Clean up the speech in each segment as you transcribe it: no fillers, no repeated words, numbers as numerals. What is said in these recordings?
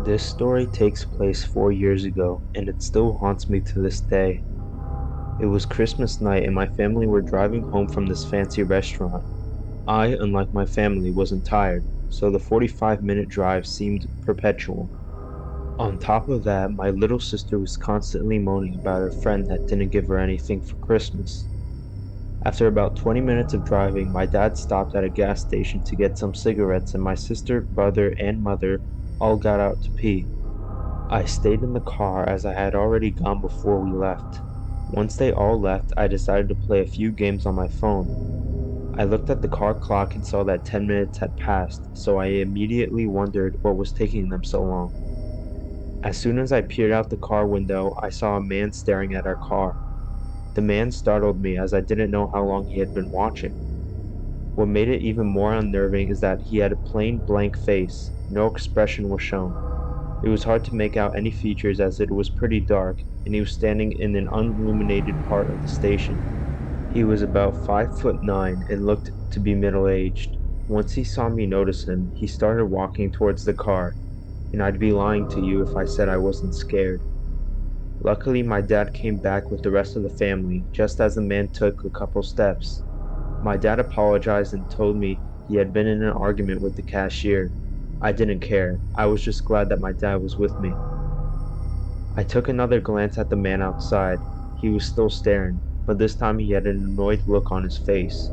This story takes place 4 years ago, and it still haunts me to this day. It was Christmas night, and my family were driving home from this fancy restaurant. I, unlike my family, wasn't tired, so the 45-minute drive seemed perpetual. On top of that, my little sister was constantly moaning about her friend that didn't give her anything for Christmas. After about 20 minutes of driving, my dad stopped at a gas station to get some cigarettes, and my sister, brother, and mother all got out to pee. I stayed in the car as I had already gone before we left. Once they all left, I decided to play a few games on my phone. I looked at the car clock and saw that 10 minutes had passed, so I immediately wondered what was taking them so long. As soon as I peered out the car window, I saw a man staring at our car. The man startled me as I didn't know how long he had been watching. What made it even more unnerving is that he had a plain blank face, no expression was shown. It was hard to make out any features as it was pretty dark, and he was standing in an unilluminated part of the station. He was about 5'9" and looked to be middle-aged. Once he saw me notice him, he started walking towards the car, and I'd be lying to you if I said I wasn't scared. Luckily, my dad came back with the rest of the family just as the man took a couple steps. My dad apologized and told me he had been in an argument with the cashier. I didn't care. I was just glad that my dad was with me. I took another glance at the man outside. He was still staring, but this time he had an annoyed look on his face.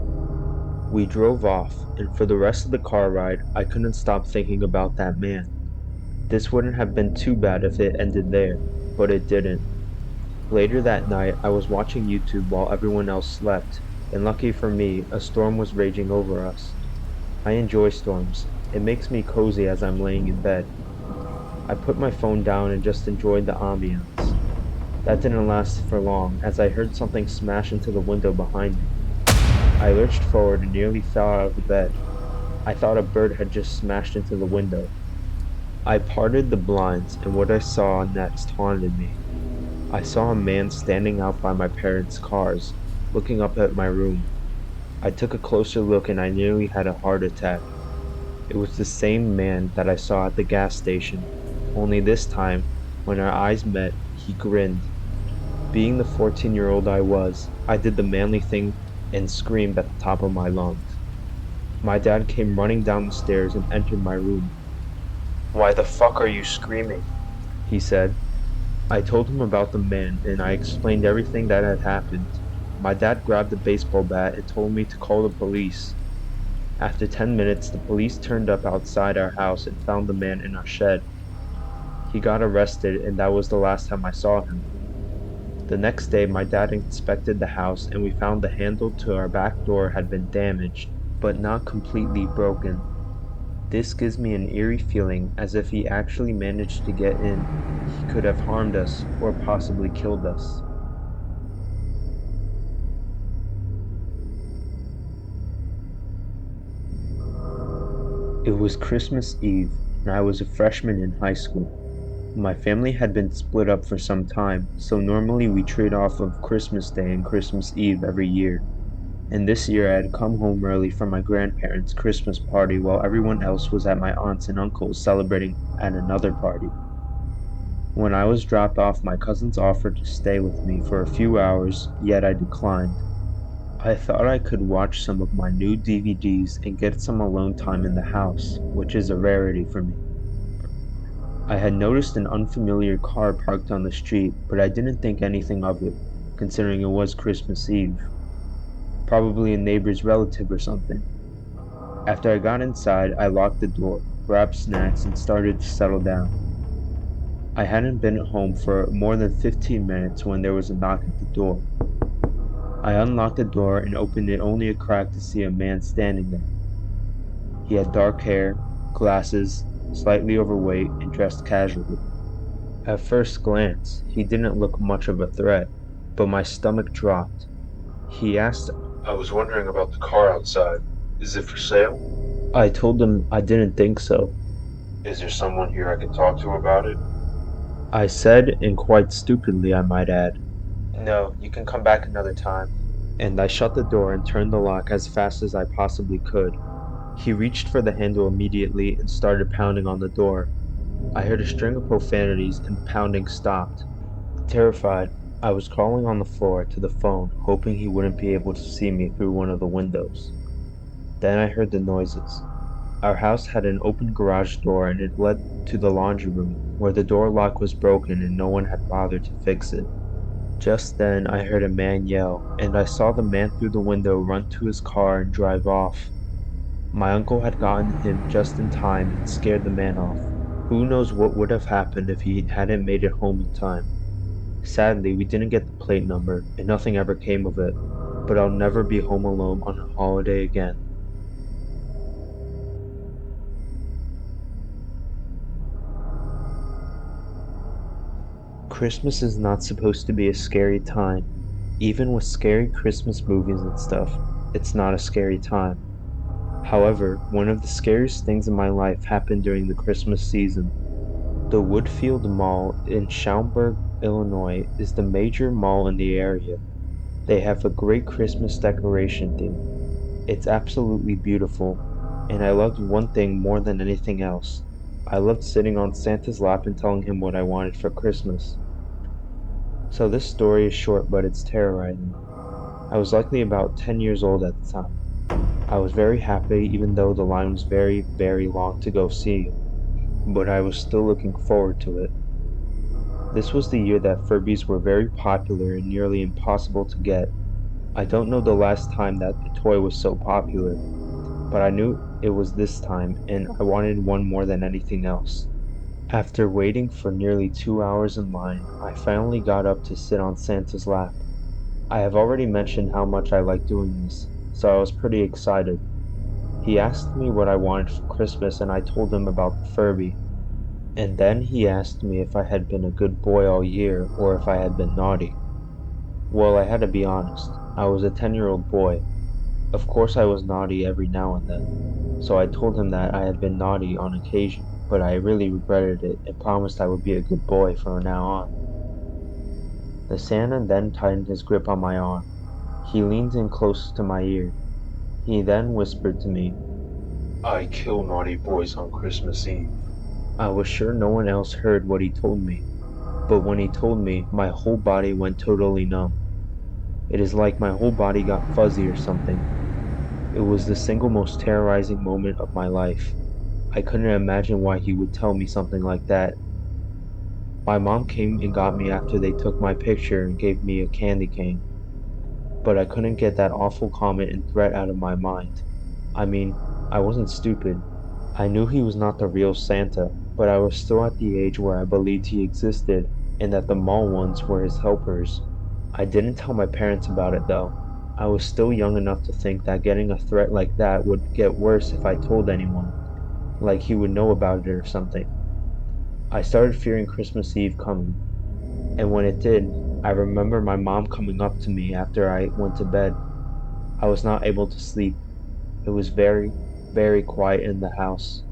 We drove off, and for the rest of the car ride, I couldn't stop thinking about that man. This wouldn't have been too bad if it ended there, but it didn't. Later that night, I was watching YouTube while everyone else slept, and lucky for me, a storm was raging over us. I enjoy storms. It makes me cozy as I'm laying in bed. I put my phone down and just enjoyed the ambiance. That didn't last for long, as I heard something smash into the window behind me. I lurched forward and nearly fell out of the bed. I thought a bird had just smashed into the window. I parted the blinds, and what I saw next haunted me. I saw a man standing out by my parents' cars, looking up at my room. I took a closer look and I nearly had a heart attack. It was the same man that I saw at the gas station, only this time, when our eyes met, he grinned. Being the 14-year-old I was, I did the manly thing and screamed at the top of my lungs. My dad came running down the stairs and entered my room. "Why the fuck are you screaming?" he said. I told him about the man and I explained everything that had happened. My dad grabbed a baseball bat and told me to call the police. After 10 minutes, the police turned up outside our house and found the man in our shed. He got arrested, and that was the last time I saw him. The next day, my dad inspected the house and we found the handle to our back door had been damaged, but not completely broken. This gives me an eerie feeling as if he actually managed to get in. He could have harmed us or possibly killed us. It was Christmas Eve, and I was a freshman in high school. My family had been split up for some time, so normally we trade off of Christmas Day and Christmas Eve every year. And this year I had come home early from my grandparents' Christmas party while everyone else was at my aunt's and uncle's celebrating at another party. When I was dropped off, my cousins offered to stay with me for a few hours, yet I declined. I thought I could watch some of my new DVDs and get some alone time in the house, which is a rarity for me. I had noticed an unfamiliar car parked on the street, but I didn't think anything of it, considering it was Christmas Eve. Probably a neighbor's relative or something. After I got inside, I locked the door, grabbed snacks, and started to settle down. I hadn't been at home for more than 15 minutes when there was a knock at the door. I unlocked the door and opened it only a crack to see a man standing there. He had dark hair, glasses, slightly overweight, and dressed casually. At first glance, he didn't look much of a threat, but my stomach dropped. He asked, "I was wondering about the car outside. Is it for sale?" I told him I didn't think so. "Is there someone here I can talk to about it?" I said, and quite stupidly I might add, "No, you can come back another time." And I shut the door and turned the lock as fast as I possibly could. He reached for the handle immediately and started pounding on the door. I heard a string of profanities and pounding stopped. Terrified, I was crawling on the floor to the phone, hoping he wouldn't be able to see me through one of the windows. Then I heard the noises. Our house had an open garage door and it led to the laundry room, where the door lock was broken and no one had bothered to fix it. Just then I heard a man yell, and I saw the man through the window run to his car and drive off. My uncle had gotten him just in time and scared the man off. Who knows what would have happened if he hadn't made it home in time. Sadly, we didn't get the plate number, and nothing ever came of it, but I'll never be home alone on a holiday again. Christmas is not supposed to be a scary time. Even with scary Christmas movies and stuff, it's not a scary time. However, one of the scariest things in my life happened during the Christmas season. The Woodfield Mall in Schaumburg, Illinois is the major mall in the area. They have a great Christmas decoration theme. It's absolutely beautiful, and I loved one thing more than anything else. I loved sitting on Santa's lap and telling him what I wanted for Christmas. So this story is short, but it's terrorizing. I was likely about 10 years old at the time. I was very happy even though the line was very, very long to go see, but I was still looking forward to it. This was the year that Furbies were very popular and nearly impossible to get. I don't know the last time that the toy was so popular, but I knew it was this time and I wanted one more than anything else. After waiting for nearly 2 hours in line, I finally got up to sit on Santa's lap. I have already mentioned how much I like doing this, so I was pretty excited. He asked me what I wanted for Christmas and I told him about the Furby. And then he asked me if I had been a good boy all year or if I had been naughty. Well, I had to be honest. I was a 10-year-old boy. Of course I was naughty every now and then. So I told him that I had been naughty on occasion, but I really regretted it and promised I would be a good boy from now on. The Santa then tightened his grip on my arm. He leaned in close to my ear. He then whispered to me, "I kill naughty boys on Christmas Eve." I was sure no one else heard what he told me, but when he told me, my whole body went totally numb. It is like my whole body got fuzzy or something. It was the single most terrorizing moment of my life. I couldn't imagine why he would tell me something like that. My mom came and got me after they took my picture and gave me a candy cane, but I couldn't get that awful comment and threat out of my mind. I mean, I wasn't stupid. I knew he was not the real Santa, but I was still at the age where I believed he existed and that the mall ones were his helpers. I didn't tell my parents about it though. I was still young enough to think that getting a threat like that would get worse if I told anyone, like he would know about it or something. I started fearing Christmas Eve coming, and when it did, I remember my mom coming up to me after I went to bed. I was not able to sleep. It was very, very quiet in the house,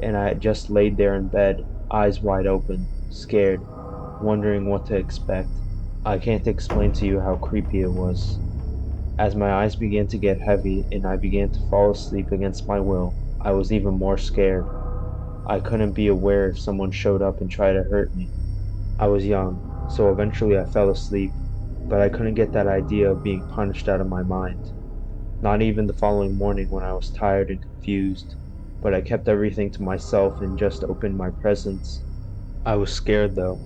and I just laid there in bed, eyes wide open, scared, wondering what to expect. I can't explain to you how creepy it was. As my eyes began to get heavy and I began to fall asleep against my will, I was even more scared. I couldn't be aware if someone showed up and tried to hurt me. I was young, so eventually I fell asleep, but I couldn't get that idea of being punished out of my mind. Not even the following morning when I was tired and confused, but I kept everything to myself and just opened my presents. I was scared though,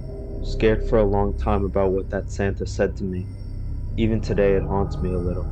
scared for a long time about what that Santa said to me. Even today it haunts me a little.